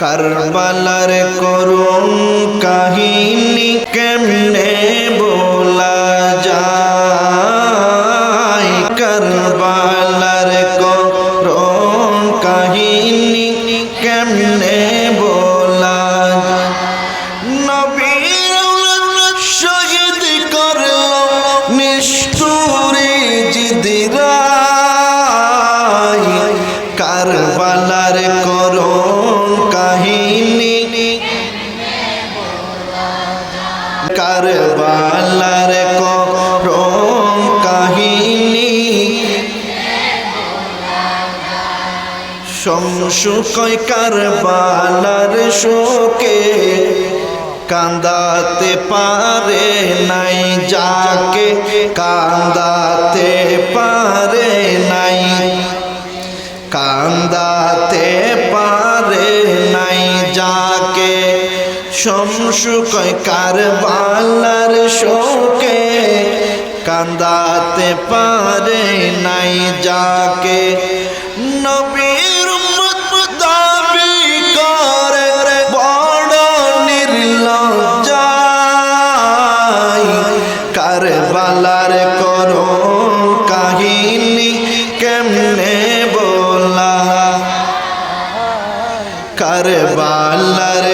কারবালার করুণ কাহিনী কেমনে বলা যায়, কারবালার করুণ কাহিনী কেমনে বলা যায়। নবীর শহীদ করলো নিষ্ঠুরে জিদিরা, কারবালার করুণ কাহিনী কারবালার করুণ কাহিনী শমশু কয় কারবালার শোকে কান্দাতে পারে নাই, যাকে কান্দাতে পারে নাই, কান্দাতে পারে নাই যাকে। শমশু কয় কারবালার শোকে কান্দাতে পারে নাই যাকে। নবীর উম্মত দাবি করে বড় নির্লজ্জা, কারবালার করুণ কাহিনী কেমনে বলা, কারবালার